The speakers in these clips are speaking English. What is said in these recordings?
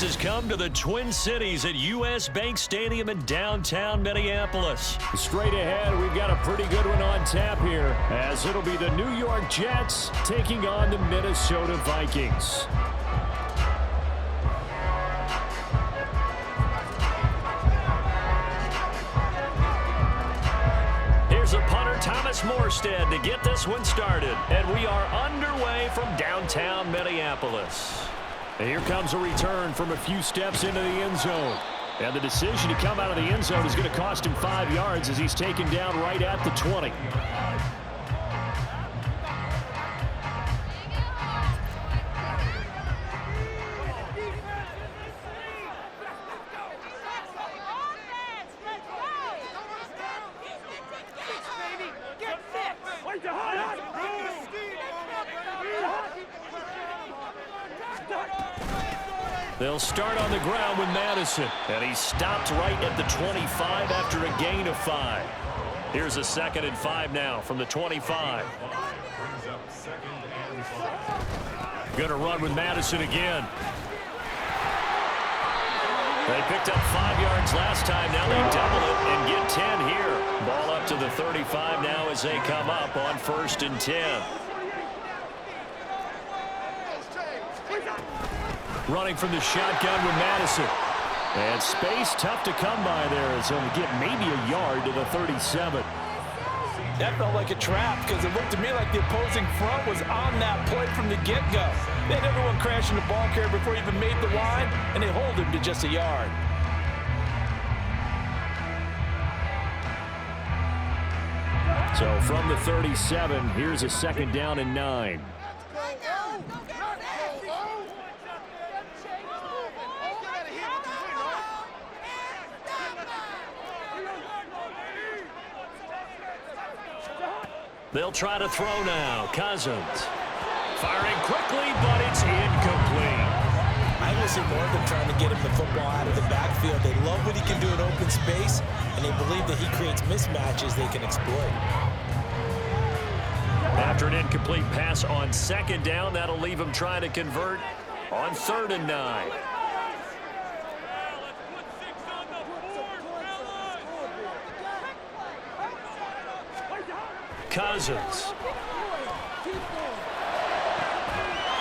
has come to the Twin Cities at U.S. Bank Stadium in downtown Minneapolis. Straight ahead, we've got a pretty good one on tap here, as it'll be the New York Jets taking on the Minnesota Vikings. Here's a punter, Thomas Morstead, to get this one started. And we are underway from downtown Minneapolis. And here comes a return from a few steps into the end zone. And the decision to come out of the end zone is going to cost him 5 yards as he's taken down right at the 20. They'll start on the ground with Madison. And he stopped right at the 25 after a gain of 5. Here's a 2nd and 5 now from the 25. Going to run with Madison again. They picked up 5 yards last time. Now they double it and get 10 here. Ball up to the 35 now as they come up on 1st and 10. Running from the shotgun with Madison. And space tough to come by there as he'll get maybe a yard to the 37. That felt like a trap because it looked to me like the opposing front was on that play from the get-go. They had everyone crashing the ball carrier before he even made the line, and they hold him to just a yard. So from the 37, here's a 2nd down and 9. They'll try to throw now. Cousins. Firing quickly, but it's incomplete. I will see more of them trying to get him the football out of the backfield. They love what he can do in open space, and they believe that he creates mismatches they can exploit. After an incomplete pass on 2nd down, that'll leave him trying to convert on 3rd and 9. Cousins.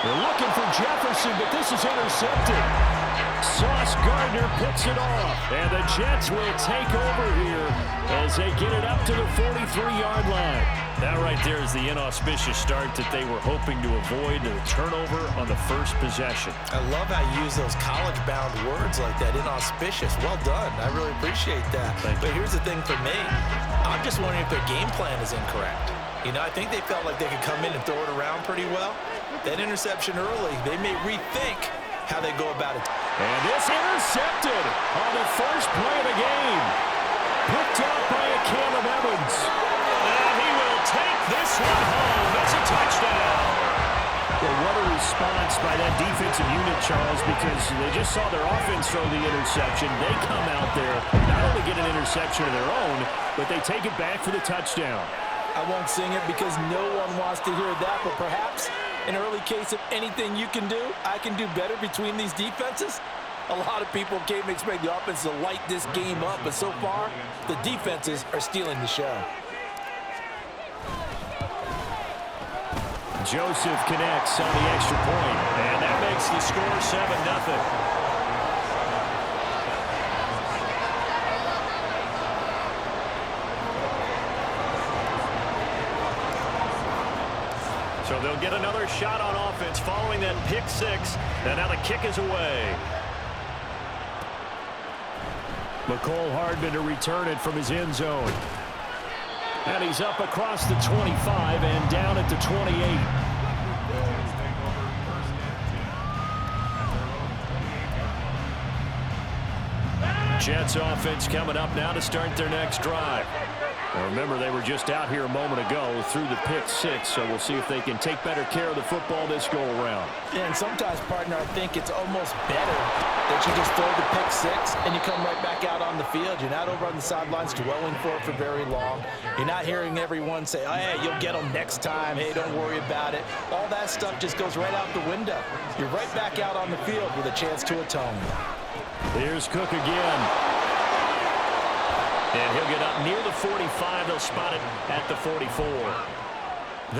They're looking for Jefferson, but this is intercepted. Sauce Gardner picks it off. And the Jets will take over here as they get it up to the 43-yard line. That right there is the inauspicious start that they were hoping to avoid, the turnover on the first possession. I love how you use those college-bound words like that, inauspicious. Well done. I really appreciate that. But here's the thing for me. I'm just wondering if their game plan is incorrect. You know, I think they felt like they could come in and throw it around pretty well. That interception early, they may rethink how they go about it. And this intercepted on the first play of the game. Picked up by a Caleb Evans. And he will take this one home. That's a touchdown. Well, what a response by that defensive unit, Charles, because they just saw their offense throw the interception. They come out there, not only get an interception of their own, but they take it back for the touchdown. I won't sing it because no one wants to hear that, but perhaps an early case of anything you can do, I can do better between these defenses. A lot of people came to expect the offense to light this game up, but so far, the defenses are stealing the show. Joseph connects on the extra point, and that makes the score 7-0. So they'll get another shot on offense following that pick 6, and now the kick is away. McCole Hardman to return it from his end zone. And he's up across the 25 and down at the 28. Jets offense coming up now to start their next drive. Now remember, they were just out here a moment ago through the pick 6, so we'll see if they can take better care of the football this go around. Yeah, and sometimes, partner, I think it's almost better They should just throw the pick six, and you come right back out on the field. You're not over on the sidelines dwelling for it for very long. You're not hearing everyone say, oh, hey, you'll get them next time. Hey, don't worry about it. All that stuff just goes right out the window. You're right back out on the field with a chance to atone. Here's Cook again. And he'll get up near the 45. They'll spot it at the 44.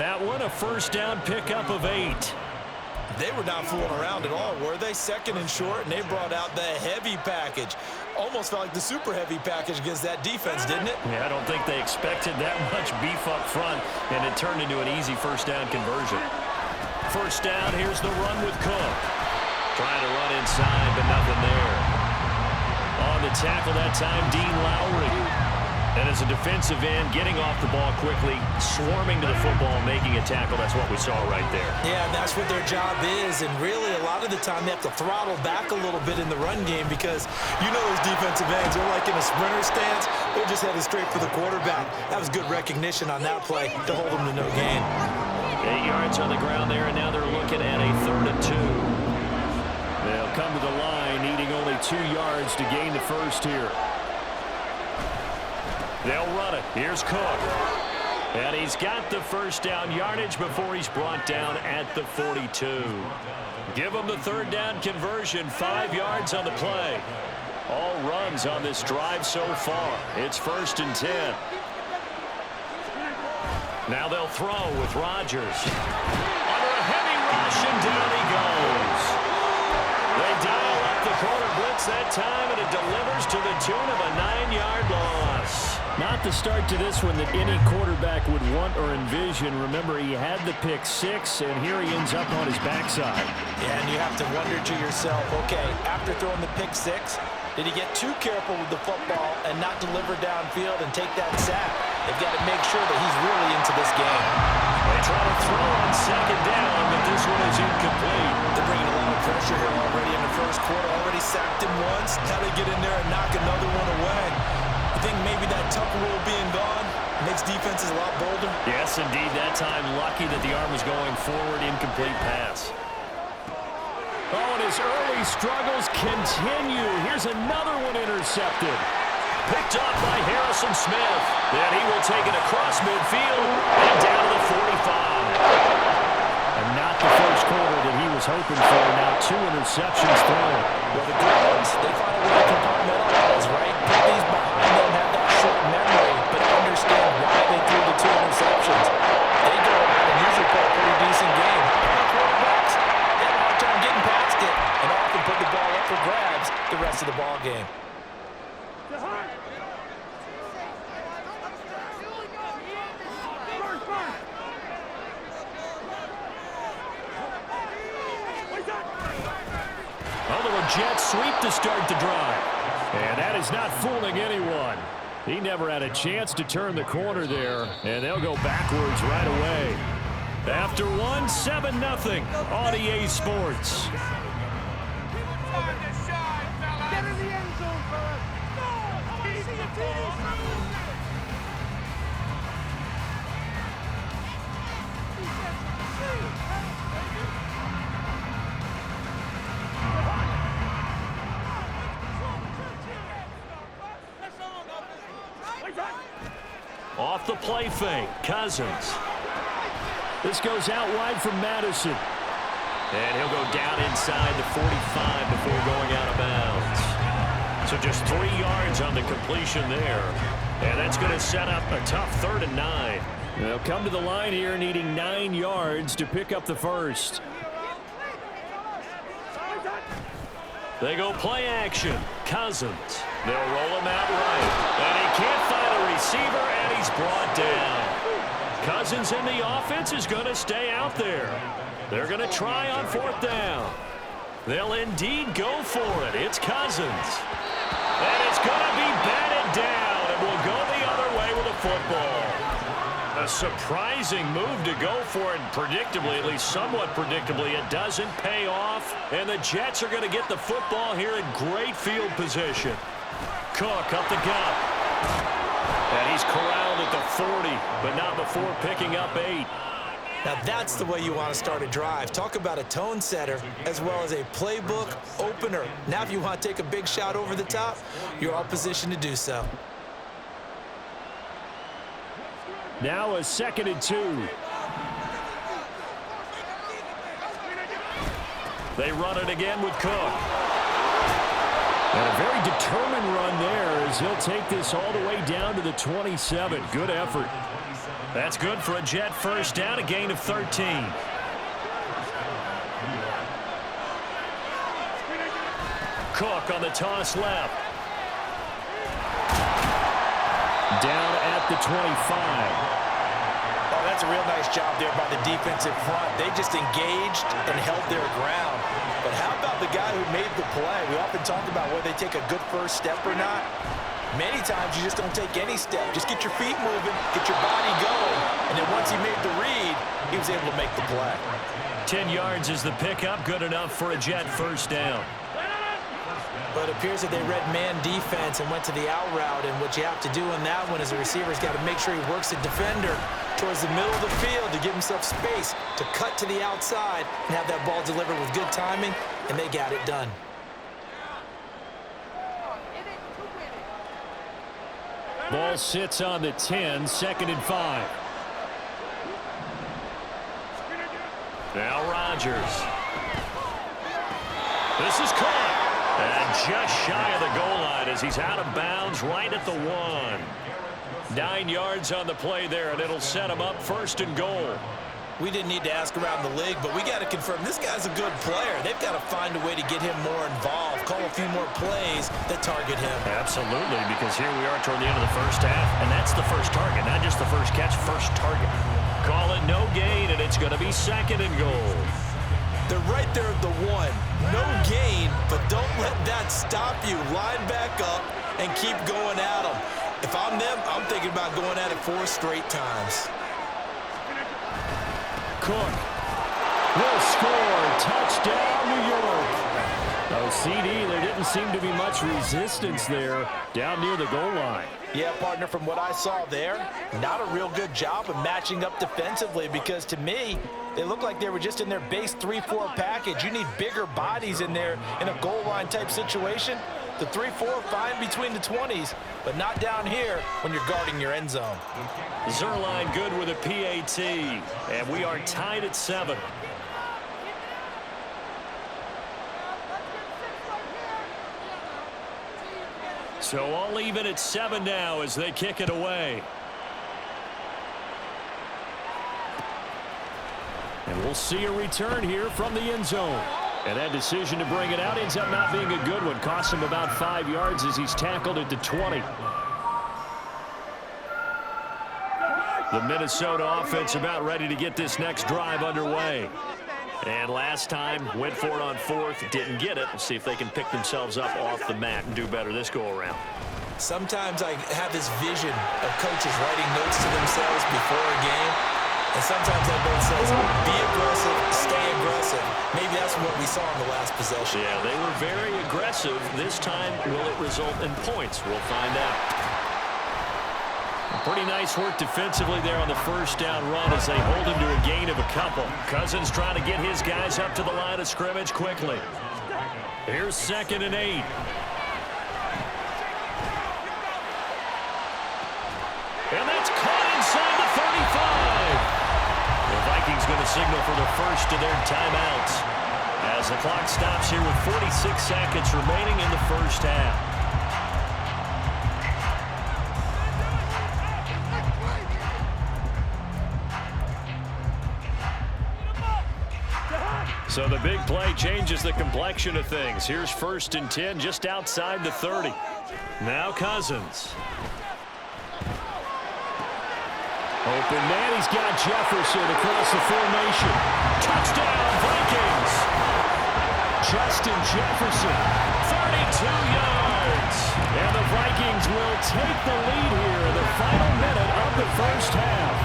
That one, a first down pickup of 8. They were not fooling around at all, were they? Second and short, and they brought out the heavy package. Almost felt like the super heavy package against that defense, didn't it? Yeah, I don't think they expected that much beef up front, and it turned into an easy first down conversion. First down, here's the run with Cook. Trying to run inside, but nothing there. On the tackle that time, Dean Lowry. And as a defensive end, getting off the ball quickly, swarming to the football, making a tackle, that's what we saw right there. Yeah, and that's what their job is. And really, a lot of the time, they have to throttle back a little bit in the run game because you know those defensive ends, they're like in a sprinter stance. They're just headed straight for the quarterback. That was good recognition on that play to hold them to no gain. 8 yards on the ground there, and now they're looking at a 3rd and 2. They'll come to the line, needing only 2 yards to gain the first here. They'll run it. Here's Cook. And he's got the first down yardage before he's brought down at the 42. Give him the 3rd down conversion. 5 yards on the play. All runs on this drive so far. It's 1st and 10. Now they'll throw with Rodgers. Under a heavy rush, and down he goes. They dial up the corner blitz that time, and it delivers to the tune of a 9-yard loss. Not the start to this one that any quarterback would want or envision. Remember, he had the pick 6, and here he ends up on his backside. Yeah, and you have to wonder to yourself, okay, after throwing the pick 6, did he get too careful with the football and not deliver downfield and take that sack? They've got to make sure that he's really into this game. They try to throw on 2nd down, but this one is incomplete. They're bringing a lot of pressure here already in the first quarter. Already sacked him once. Now they get in there and knock another one away. I think maybe that Tucker rule being gone makes defenses a lot bolder. Yes, indeed. That time, lucky that the arm was going forward. Incomplete pass. Oh, and his early struggles continue. Here's another one intercepted. Picked up by Harrison Smith. Then he will take it across midfield and down to the 45. And not the first quarter that he was hoping for. Now 2 interceptions thrown. Well, the good ones, they find a way to compartmentalize, right? Put these behind them, have that short memory, but understand why they threw the 2 interceptions. They go out and usually play a pretty decent game. Other quarterbacks, they have a hard time getting past it and often put the ball up for grabs the rest of the ball game. Jet sweep to start the drive. And that is not fooling anyone. He never had a chance to turn the corner there, and they'll go backwards right away. After one, 7-0 on EA Sports. Get in the end zone, fellas. Off the play fake, Cousins. This goes out wide from Madison. And he'll go down inside the 45 before going out of bounds. So just 3 yards on the completion there. And that's going to set up a tough 3rd and 9. They'll come to the line here needing 9 yards to pick up the first. They go play action. Cousins. They'll roll him out right. And he can't find a receiver, and he's brought down. Cousins in the offense is going to stay out there. They're going to try on 4th down. They'll indeed go for it. It's Cousins. And it's going to be batted down, and will go the other way with a football. A surprising move to go for it, and predictably, at least somewhat predictably, it doesn't pay off. And the Jets are going to get the football here in great field position. Cook up the gut. And he's corralled at the 40, but not before picking up 8. Now that's the way you want to start a drive. Talk about a tone setter as well as a playbook opener. Now if you want to take a big shot over the top, you're all positioned to do so. Now a 2nd and 2. They run it again with Cook. And a very determined run there as he'll take this all the way down to the 27. Good effort. That's good for a Jet first down, a gain of 13. Cook on the toss left. Down at the 25. Oh, that's a real nice job there by the defensive front. They just engaged and held their ground. But how about the guy who made the play? We often talk about whether they take a good first step or not. Many times you just don't take any step. Just get your feet moving, get your body going, and then once he made the read, he was able to make the play. 10 yards is the pickup, good enough for a Jet first down. But it appears that they read man defense and went to the out route, and what you have to do in that one is the receiver's got to make sure he works the defender towards the middle of the field to give himself space to cut to the outside and have that ball delivered with good timing, and they got it done. Ball sits on the 10, 2nd and 5. Now Rodgers. This is caught. And just shy of the goal line as he's out of bounds right at the 1. 9 yards on the play there, and it'll set him up 1st and goal. We didn't need to ask around the league, but we got to confirm this guy's a good player. They've got to find a way to get him more involved, call a few more plays that target him. Absolutely, because here we are toward the end of the first half, and that's the first target, not just the first catch, first target. Call it no gain, and it's going to be 2nd and goal. They're right there at the 1. No gain, but don't let that stop you. Line back up and keep going at them. If I'm them, I'm thinking about going at it 4 straight times. Cook will score. Touchdown, New York. Oh, CD, there didn't seem to be much resistance there down near the goal line. Yeah, partner, from what I saw there, not a real good job of matching up defensively because to me, they look like they were just in their base 3-4 package. You need bigger bodies in there in a goal line type situation. The 3-4 fine between the 20s, but not down here when you're guarding your end zone. Zerline good with a PAT, and we are tied at 7. So all even at 7 now as they kick it away. And we'll see a return here from the end zone. And that decision to bring it out ends up not being a good one. Costs him about 5 yards as he's tackled at the 20. The Minnesota offense about ready to get this next drive underway. And last time, went for it on 4th, didn't get it. Let's see if they can pick themselves up off the mat and do better this go-around. Sometimes I have this vision of coaches writing notes to themselves before a game. And sometimes that note says, be aggressive, stay aggressive. Maybe that's what we saw in the last possession. Yeah, they were very aggressive. This time, will it result in points? We'll find out. Pretty nice work defensively there on the first down run as they hold him to a gain of a couple. Cousins trying to get his guys up to the line of scrimmage quickly. Here's 2nd and 8. And that's caught inside the 35. The Vikings going to signal for the first of their timeouts as the clock stops here with 46 seconds remaining in the first half. So the big play changes the complexion of things. Here's 1st and 10 just outside the 30. Now Cousins. Open man, he's got Jefferson across the formation. Touchdown, Vikings! Justin Jefferson. 32 yards. And the Vikings will take the lead here in the final minute of the first half.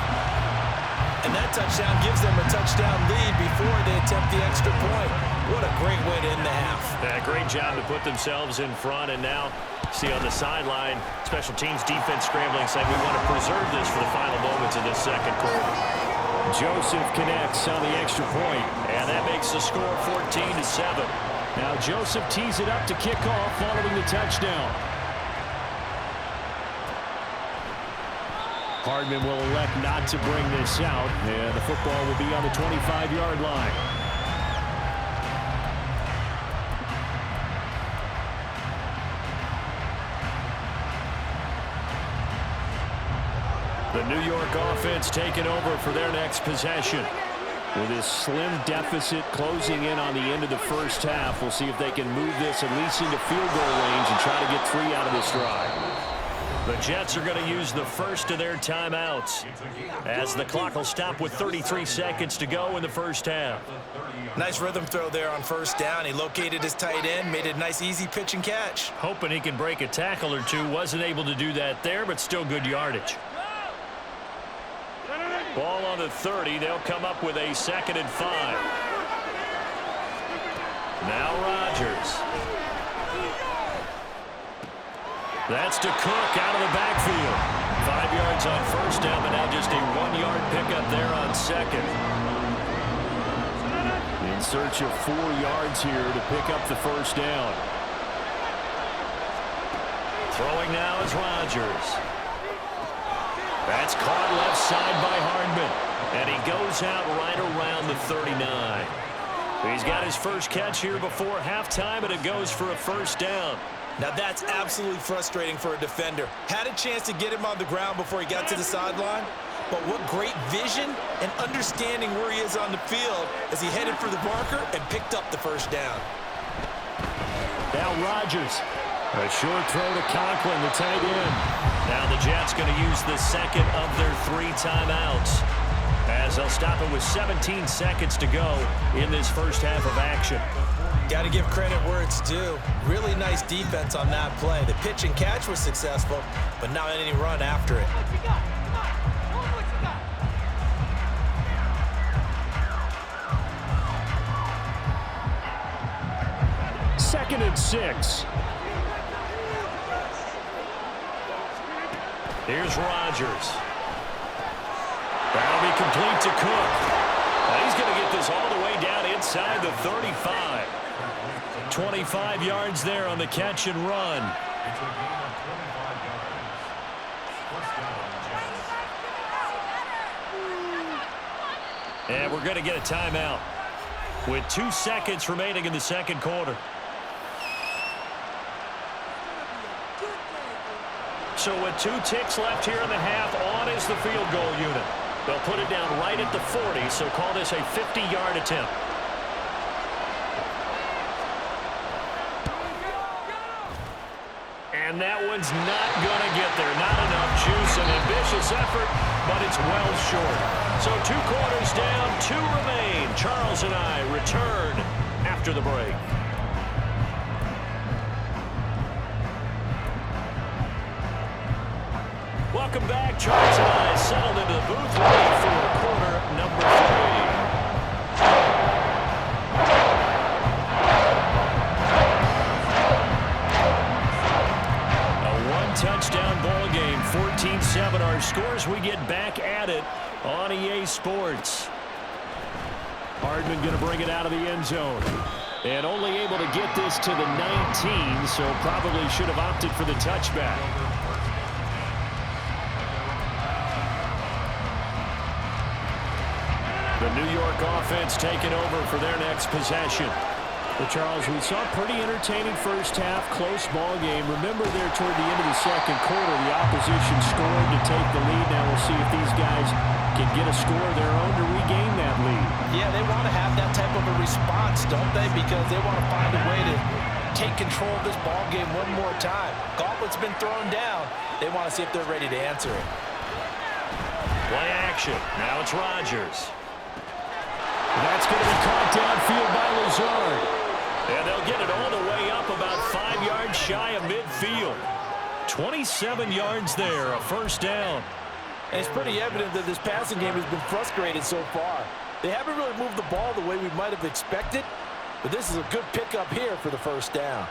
And that touchdown gives them a touchdown lead before they attempt the extra point. What a great way to end the half. Yeah, great job to put themselves in front. And now, see on the sideline, special teams defense scrambling, saying we want to preserve this for the final moments of this second quarter. Joseph connects on the extra point. And that makes the score 14-7. Now Joseph tees it up to kick off following the touchdown. Hardman will elect not to bring this out, and the football will be on the 25-yard line. The New York offense taking over for their next possession. With this slim deficit closing in on the end of the first half, we'll see if they can move this at least into field goal range and try to get 3 out of this drive. The Jets are going to use the first of their timeouts as the clock will stop with 33 seconds to go in the first half. Nice rhythm throw there on first down. He located his tight end, made it a nice easy pitch and catch. Hoping he can break a tackle or two. Wasn't able to do that there, but still good yardage. Ball on the 30. They'll come up with a 2nd and 5. Now Rodgers. That's to Cook out of the backfield. 5 yards on first down, but now just a 1-yard pickup there on second. In search of 4 yards here to pick up the first down. Throwing now is Rodgers. That's caught left side by Hardman. And he goes out right around the 39. He's got his first catch here before halftime, and it goes for a first down. Now that's absolutely frustrating for a defender. Had a chance to get him on the ground before he got to the sideline, but what great vision and understanding where he is on the field as he headed for the marker and picked up the first down. Now Rodgers. A short throw to Conklin, the tight end. Now the Jets going to use the second of their 3 timeouts as they'll stop it with 17 seconds to go in this first half of action. Got to give credit where it's due. Really nice defense on that play. The pitch and catch was successful, but not any run after it. Second and 6. Here's Rodgers. That'll be complete to Cook. Now he's going to get this all the way down inside the 35. 25 yards there on the catch and run. And we're going to get a timeout with 2 seconds remaining in the second quarter. So with 2 ticks left here in the half, on is the field goal unit. They'll put it down right at the 40, so call this a 50-yard attempt. And that one's not going to get there. Not enough juice. An ambitious effort, but it's well short. So 2 quarters down, 2 remain. Charles and I return after the break. Welcome back. Charles and I settled into the booth ready for quarter number 3. Touchdown ball game, 14-7 our scores. We get back at it on EA Sports. Hardman going to bring it out of the end zone. And only able to get this to the 19, so probably should have opted for the touchback. The New York offense taking over for their next possession. But Charles, we saw a pretty entertaining first half, close ball game. Remember there toward the end of the second quarter, the opposition scored to take the lead. Now we'll see if these guys can get a score of their own to regain that lead. Yeah, they want to have that type of a response, don't they? Because they want to find a way to take control of this ball game one more time. Gauntlet's been thrown down. They want to see if they're ready to answer it. Play action. Now it's Rodgers. That's going to be caught downfield by Lazard. And they'll get it all the way up about 5 yards shy of midfield. 27 yards there, a first down. And it's pretty evident that this passing game has been frustrated so far. They haven't really moved the ball the way we might have expected, but this is a good pickup here for the first down.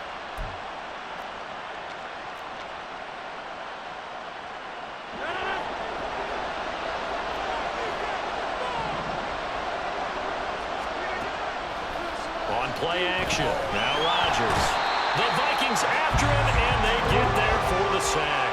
play action. Now Rodgers. The Vikings after him, and they get there for the sack.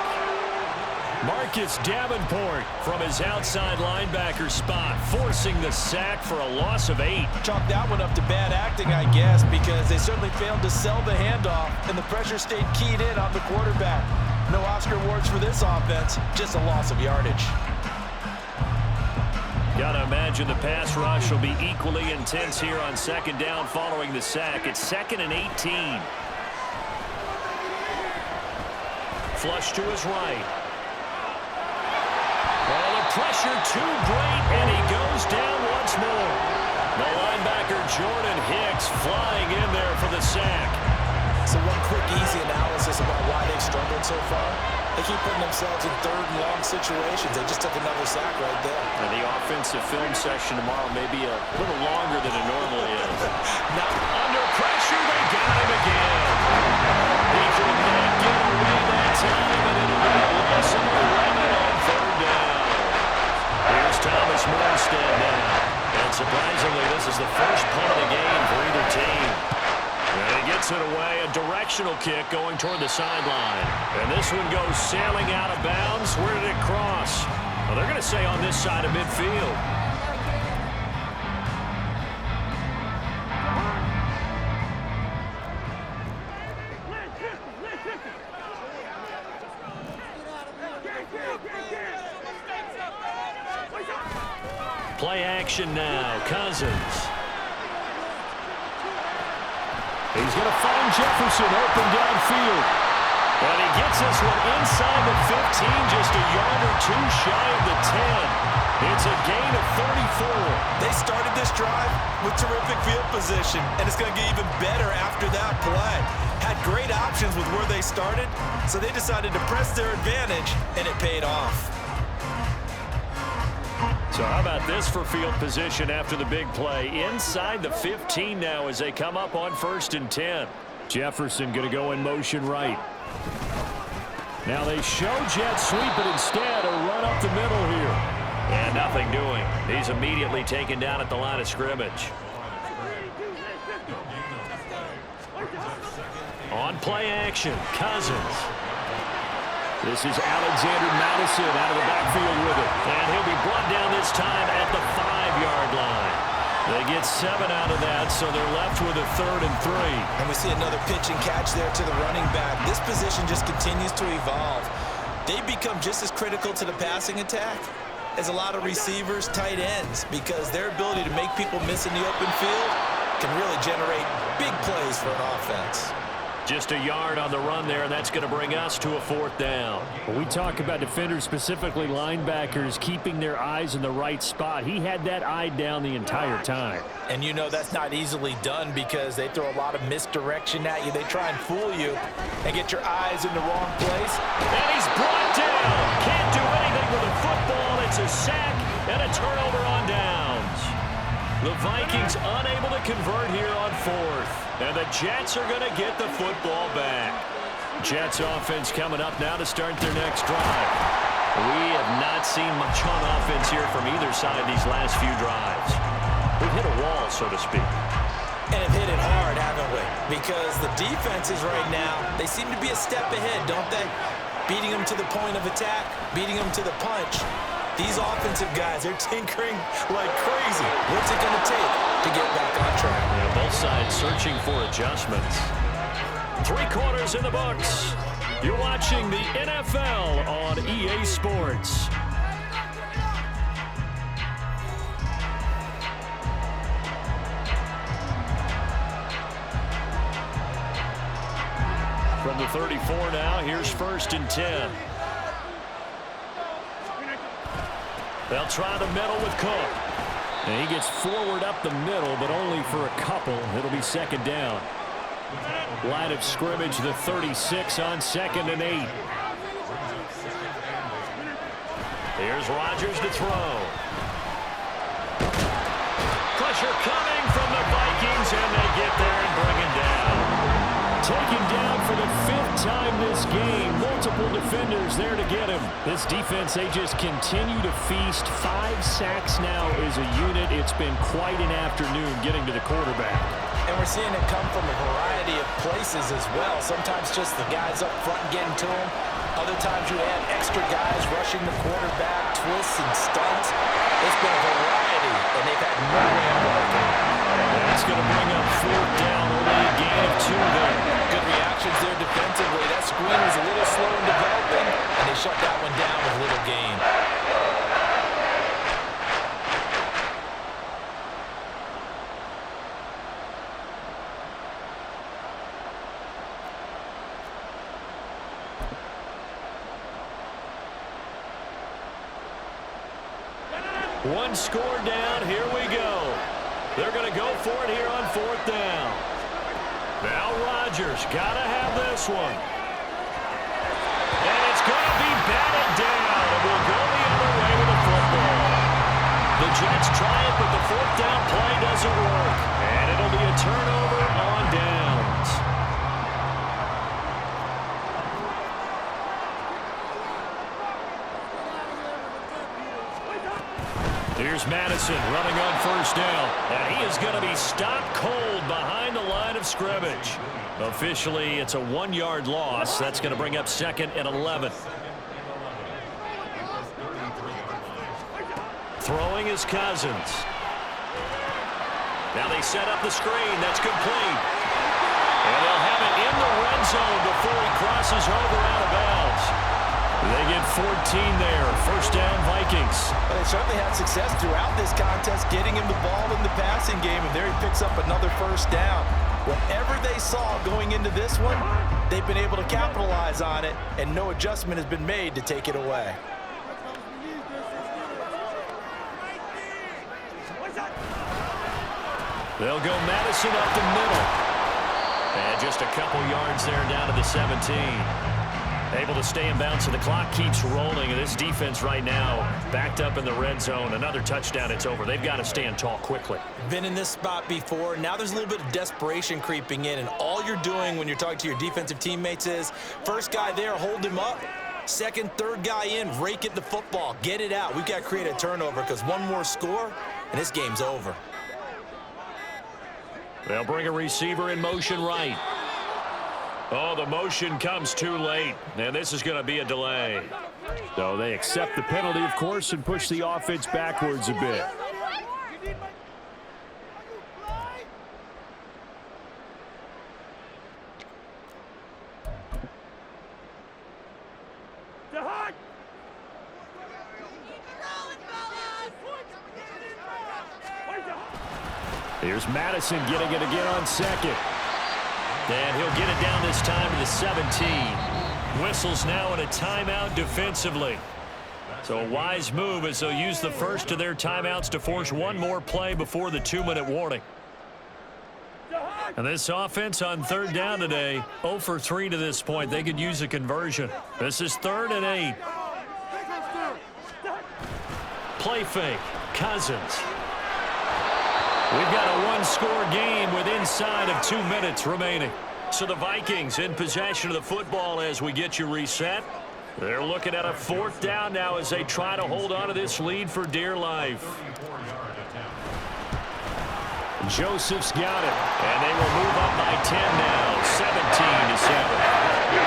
Marcus Davenport from his outside linebacker spot, forcing the sack for a loss of 8. Chalk that one up to bad acting, I guess, because they certainly failed to sell the handoff, and the pressure stayed keyed in on the quarterback. No Oscar awards for this offense, just a loss of yardage. Gotta imagine the pass rush will be equally intense here on second down following the sack. It's 2nd and 18. Flush to his right. Oh, the pressure too great, and he goes down once more. The linebacker Jordan Hicks flying in there for the sack. So one quick, easy analysis about why they've struggled so far. They keep putting themselves in 3rd and long situations. They just took another sack right there. And the offensive film session tomorrow may be a little longer than it normally is. Now, under pressure, they got him again. He could not get away that time, and it'll be a loss of 11 on 3rd down. Here's Thomas Morstead now. And surprisingly, this is the first punt of the game for either team. And he gets it away, a directional kick going toward the sideline. And this one goes sailing out of bounds. Where did it cross? Well, they're going to say on this side of midfield. Play action now, Cousins. He's going to find Jefferson open downfield. And he gets this one inside the 15, just a yard or 2 shy of the 10. It's a gain of 34. they started this drive with terrific field position, and it's going to get even better after that play. Had great options with where they started, so they decided to press their advantage, and it paid off. So how about this for field position after the big play? Inside the 15 now as they come up on 1st and 10. Jefferson going to go in motion right. Now they show jet sweep, but instead a run up the middle here. And nothing doing. He's immediately taken down at the line of scrimmage. On play action, Cousins. This is Alexander Madison out of the backfield with it. And he'll be brought down this time at the 5-yard line. They get 7 out of that, so they're left with a 3rd and 3. And we see another pitch and catch there to the running back. This position just continues to evolve. They become just as critical to the passing attack as a lot of receivers, tight ends, because their ability to make people miss in the open field can really generate big plays for an offense. Just a yard on the run there, and that's going to bring us to a 4th down. When we talk about defenders, specifically linebackers, keeping their eyes in the right spot, he had that eye down the entire time. And you know that's not easily done because they throw a lot of misdirection at you. They try and fool you and get your eyes in the wrong place. And he's brought down. Can't do anything with a football. It's a sack and a turnover on downs. The Vikings unable to convert here on 4th. And the Jets are going to get the football back. Jets offense coming up now to start their next drive. We have not seen much on offense here from either side these last few drives. We've hit a wall, so to speak. And have hit it hard, haven't we? Because the defenses right now, they seem to be a step ahead, don't they? Beating them to the point of attack, beating them to the punch. These offensive guys, they're tinkering like crazy. What's it going to take to get back on track? Yeah, both sides searching for adjustments. 3 quarters in the books. You're watching the NFL on EA Sports. From the 34 now, here's 1st and 10. They'll try the middle with Cook. And he gets forward up the middle, but only for a couple. It'll be 2nd down. Line of scrimmage, the 36 on 2nd and 8. Here's Rodgers to throw. Pressure coming from the Vikings, and they get there and bring it down. Taken down for the 5th time this game. Multiple defenders there to get him. This defense, they just continue to feast. 5 sacks now as a unit. It's been quite an afternoon getting to the quarterback. And we're seeing it come from a variety of places as well. Sometimes just the guys up front getting to him. Other times you add extra guys rushing the quarterback, twists and stunts. It's been a variety, and they've had no way of blocking. That's going to bring up 4th down, only a gain of 2 there. Good reactions there defensively. That screen was a little slow in developing, and they shut that one down with little gain. One score down, here we go. They're going to go for it here on 4th down. Now Rodgers got to have this one. And it's going to be batted down. It will go the other way with the football. The Jets try it, but the 4th down play doesn't work. And it'll be a turnover on downs. Here's Madison running on 1st down. And he is going to be stopped cold behind the line of scrimmage. Officially, it's a 1-yard loss. That's going to bring up 2nd and 11. Throwing is Cousins. Now they set up the screen. That's complete. And they'll have it in the red zone before he crosses over out of bounds. They get 14 there. 1st down, Vikings. Well, they certainly had success throughout this contest, getting him the ball in the passing game, and there he picks up another 1st down. Whatever they saw going into this one, they've been able to capitalize on it, and no adjustment has been made to take it away. They'll go Madison up the middle. And just a couple yards there down to the 17. Able to stay in bounds, so the clock keeps rolling. And this defense right now backed up in the red zone. Another touchdown, it's over. They've got to stand tall quickly. Been in this spot before. Now there's a little bit of desperation creeping in. And all you're doing when you're talking to your defensive teammates is, first guy there, hold him up. Second, third guy in, rake at the football. Get it out. We've got to create a turnover because one more score, and this game's over. They'll bring a receiver in motion right. Oh, the motion comes too late, and this is going to be a delay. So they accept the penalty, of course, and push the offense backwards a bit. Here's Madison getting it again on 2nd. And he'll get it down this time to the 17. Whistles now in a timeout defensively. So a wise move as they'll use the first of their timeouts to force one more play before the 2-minute warning. And this offense on 3rd down today, 0 for 3 to this point. They could use a conversion. This is 3rd and 8. Play fake. Cousins. We've got a one-score game with inside of 2 minutes remaining. So the Vikings in possession of the football as we get you reset. They're looking at a 4th down now as they try to hold on to this lead for dear life. Joseph's got it, and they will move up by 10 now, 17-7.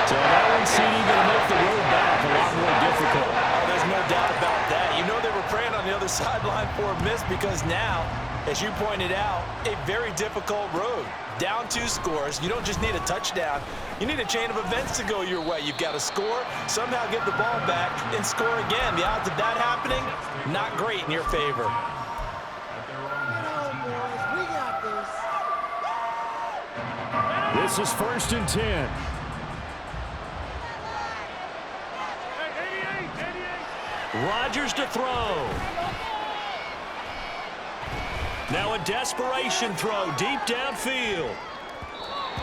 So that one seemed going to make the road back a lot more difficult. Oh, there's no doubt about that. You know they were praying on the other sideline for a miss because now, as you pointed out, a very difficult road. Down 2 scores. You don't just need a touchdown. You need a chain of events to go your way. You've got to score, somehow get the ball back, and score again. The odds of that happening, not great in your favor. This is 1st and 10. Rodgers to throw. Now a desperation throw deep downfield.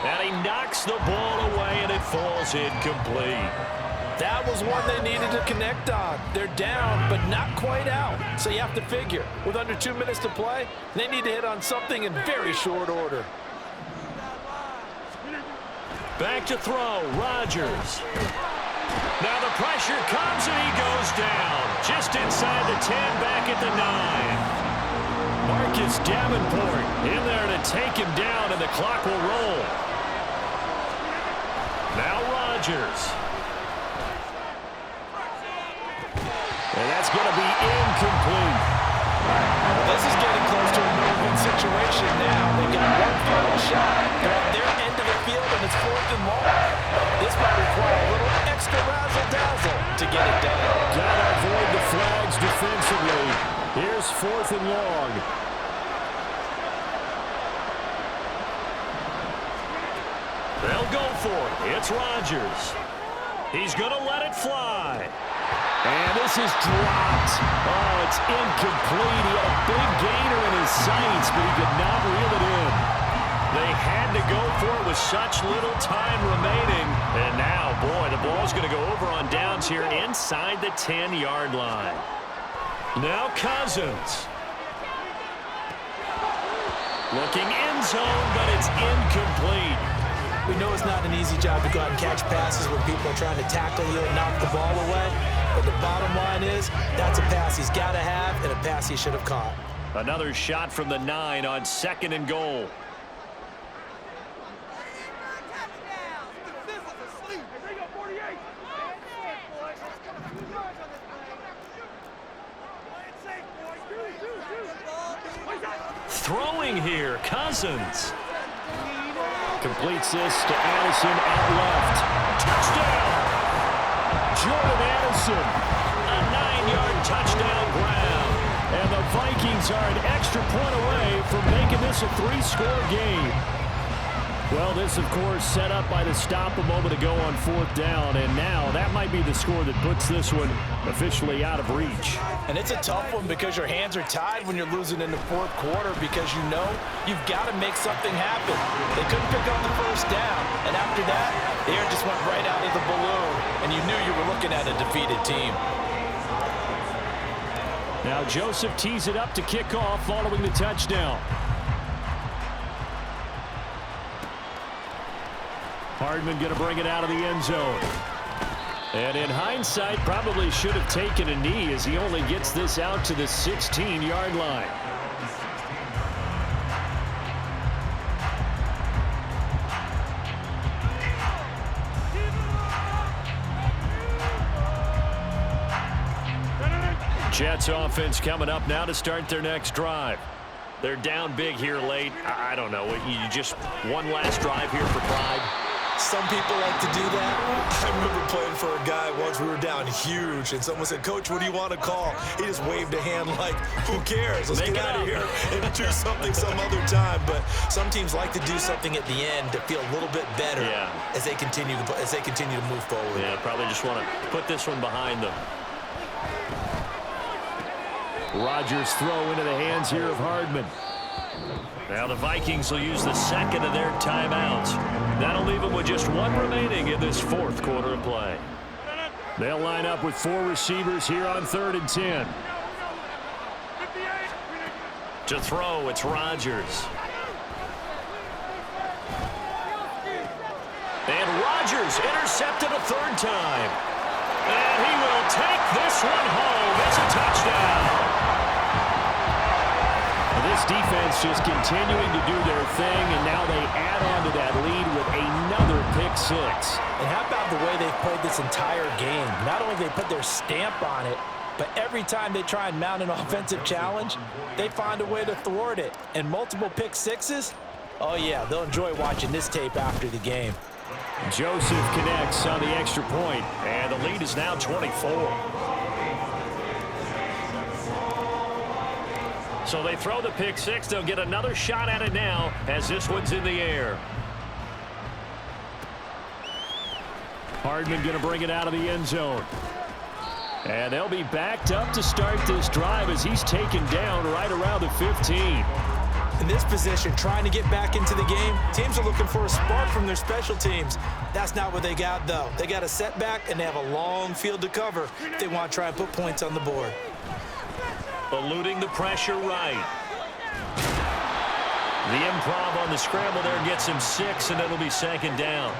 And he knocks the ball away, and it falls incomplete. That was one they needed to connect on. They're down, but not quite out. So you have to figure, with under 2 minutes to play, they need to hit on something in very short order. Back to throw, Rodgers. Now the pressure comes, and he goes down. Just inside the 10, back at the 9. Marcus Davenport in there to take him down, and the clock will roll. Now Rodgers. And that's going to be incomplete. This is getting close to a no-win situation now. They've got one final shot. They're at their end of the field, and it's 4th and long. This might require a little extra razzle-dazzle to get it done. Gotta avoid the flags defensively. Here's 4th and long. They'll go for it. It's Rodgers. He's going to let it fly. And this is dropped. Oh, it's incomplete. He had a big gainer in his sights, but he could not reel it in. They had to go for it with such little time remaining. And now, boy, the ball's going to go over on downs here inside the 10-yard line. Now Cousins. Looking end zone, but it's incomplete. We know it's not an easy job to go out and catch passes when people are trying to tackle you and knock the ball away. But the bottom line is, that's a pass he's got to have and a pass he should have caught. Another shot from the 9 on 2nd and goal. Throwing here, Cousins. Completes this to Addison out left. Touchdown! Jordan Addison. A 9-yard touchdown grab. And the Vikings are an extra point away from making this a 3-score game. Well, this, of course, set up by the stop a moment ago on 4th down, and now that might be the score that puts this one officially out of reach. And it's a tough one because your hands are tied when you're losing in the 4th quarter because you know you've got to make something happen. They couldn't pick up the 1st down, and after that, the air just went right out of the balloon, and you knew you were looking at a defeated team. Now Joseph tees it up to kick off following the touchdown. Hardman going to bring it out of the end zone. And in hindsight, probably should have taken a knee as he only gets this out to the 16-yard line. Jets offense coming up now to start their next drive. They're down big here late. I don't know. You just one last drive here for pride. Some people like to do that. I remember playing for a guy once. We were down huge, and someone said, "Coach, what do you want to call?" He just waved a hand like, "Who cares? Let's get out of here and do something some other time." But some teams like to do something at the end to feel a little bit better as they continue to move forward. Yeah, probably just want to put this one behind them. Rodgers throw into the hands here of Hardman. Now the Vikings will use the second of their timeouts. That'll leave them with just one remaining in this 4th quarter of play. They'll line up with 4 receivers here on 3rd and 10. To throw, it's Rodgers. And Rodgers intercepted a 3rd time. And he will take this one home. It's a touchdown. This defense just continuing to do their thing, and now they add on to that lead with another pick 6. And how about the way they've played this entire game? Not only they put their stamp on it, but every time they try and mount an offensive challenge, they find a way to thwart it. And multiple pick 6s, oh yeah, they'll enjoy watching this tape after the game. Joseph connects on the extra point. And the lead is now 24. So they throw the pick 6. They'll get another shot at it now as this one's in the air. Hardman going to bring it out of the end zone. And they'll be backed up to start this drive as he's taken down right around the 15. In this position, trying to get back into the game, teams are looking for a spark from their special teams. That's not what they got, though. They got a setback, and they have a long field to cover if they want to try and put points on the board. Eluding the pressure right. The improv on the scramble there gets him 6, and it'll be 2nd down.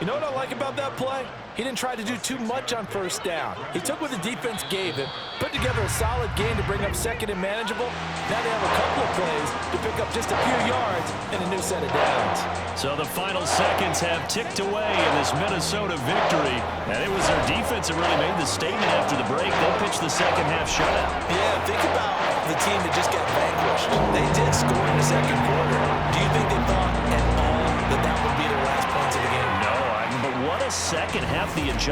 You know what I like about that play? He didn't try to do too much on first down. He took what the defense gave him, put together a solid game to bring up second and manageable. Now they have a couple of plays to pick up just a few yards and a new set of downs. So the final seconds have ticked away in this Minnesota victory. And it was their defense that really made the statement after the break. They pitched the second half shutout. Yeah, think about the team that just got vanquished. They did score in the second quarter. Do you think they thought at all that that would be their last points of the game? No, but what a second half the adjustment.